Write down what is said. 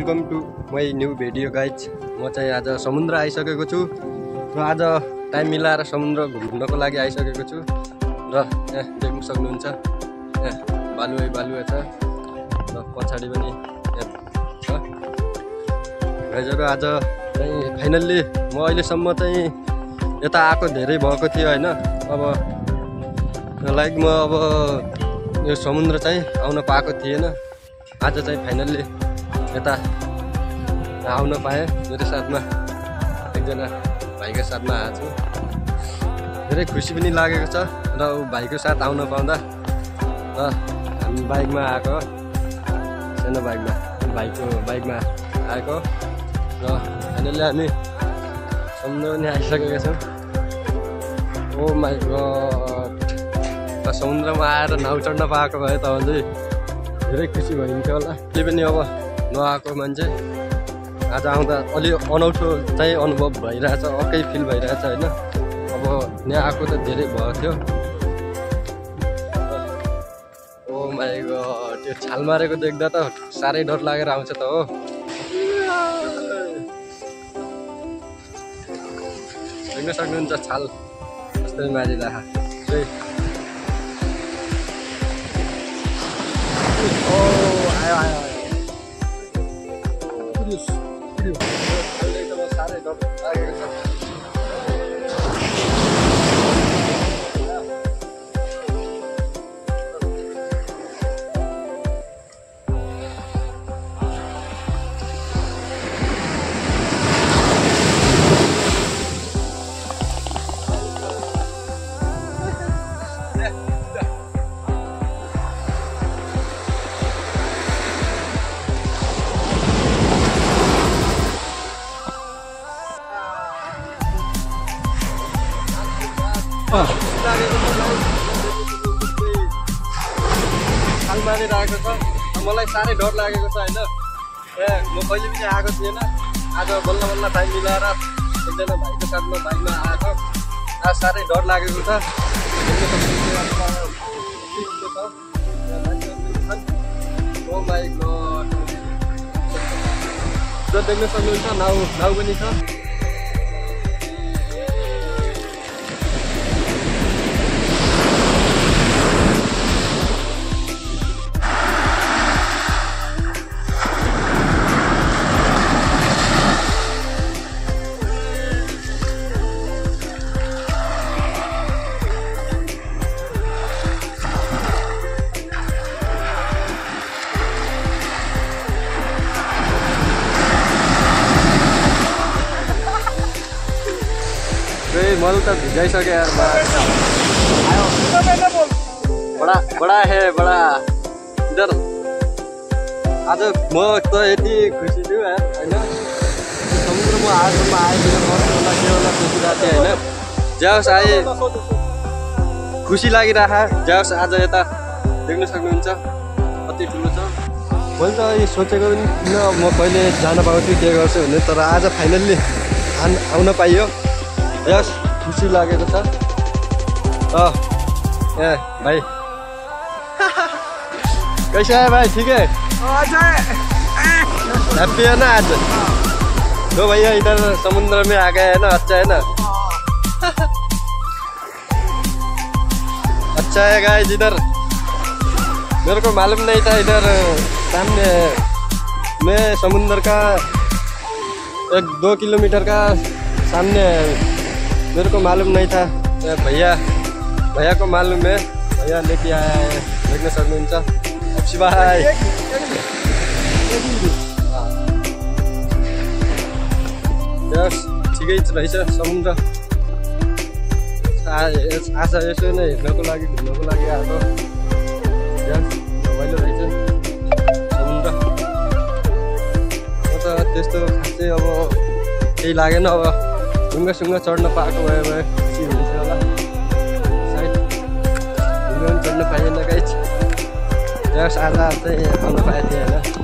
Welcome to my new video guys. म चाहिँ आज समुद्र आइसकेको छु र आज टाइम मिलाएर समुद्र घुम्नको लागि आइसकेको छु र यहाँ देख्न सक्नुहुन्छ यहाँ बालुवा छ र पछाडि पनि छ गाइजहरु। आज चाहिँ फाइनल्ली म अहिलेसम्म चाहिँ यता आएको धेरै भएको थियो हैन। अब लाइक म अब यो समुद्र चाहिँ आउन पाएको थिएन। आज चाहिँ फाइनल्ली यता आउन पाएँ। मेरो साथमा एकजना भाइको साथमा आएको छु। धेरै खुसी पनि लागेको छ र ऊ भाइको साथ आउन पाउँदा र हामी बाइकमा आएको, सानो भाइको बाइकमा आएको र फाइनल्ली हामी समुद्र पनि आइसकेका छौँ। ओ माई गड, समुद्रमा आएर नाउ चढ्न पाएको भए त अझै धेरै खुसी भइन्थ्यो होला। त्यही पनि अब नआएको मान्छे आज आउँदा अलि अनौठो चाहिँ अनुभव भइरहेछ, अर्कै फिल भइरहेछ होइन। अब यहाँ आएको त धेरै भएको थियो। ओ माई गड, त्यो छाल मारेको देख्दा त साह्रै डर लागेर आउँछ त हो। देख्न सक्नुहुन्छ छाल कस्तै मारिरह। ओ आयो आयो साह्रै डर लागेको छ। छाल मारिरहेको छ, मलाई साह्रै डर लागेको छ होइन। म कहिले पनि आएको थिएन। आज बल्ल बल्ल टाइम मिलाएर एकजना भाइको साथमा बाइकमा आएको। आज साह्रै डर लागेको छ। ओ माई गड, देख्न सक्नुहुन्छ नाउ पनि छ। मल त भिजाइसक्यो यार। बडा है बडा इधर। आज म त यति खुसी छु यार होइन। समुद्रमा आजसम्म आएदेखि कस्तो होला के होला सोचिरहेको थिएँ होइन। जाओस् आए खुसी लागिरह। जाओस् आज यता देख्न सक्नुहुन्छ कति ठुलो छ। मैले त सोचेको पनि किन म कहिले जान पाउँछु के गर्छु भने, तर आज फाइनल्ली आउन पाइयो। यस खुसी लागेको छ। ए भाई कैसा है भाई? ठीक है, हैप्पी है ना आज? दो भैया इधर समुद्र में आ गए है ना, अच्छा है ना? अच्छा है गाइस। इधर मेरे को मालूम नहीं था, इधर सामने में समुद्र का 1-2 किलोमीटर का सामने मेरे को मालूम नहीं था। भैया को मालूम है, भैया लेके आया है। देख्न सक्नुहुन्छ अप्सी भाइ। ठिकै रहेछ समुद्र। आज यसो नै हेर्नको लागि घुम्नको लागि आएको। रमाइलो रहेछ समुद्र। म त त्यस्तो खासै अब केही लागेन। अब ढुङ्गासुङ्गा चढ्न पाएको भए खुसी हुन्थ्यो होला। सायद ढुङ्गा पनि चढ्न पाइएन गाइस। आज चाहिँ आउन पाएको थिएँ होइन।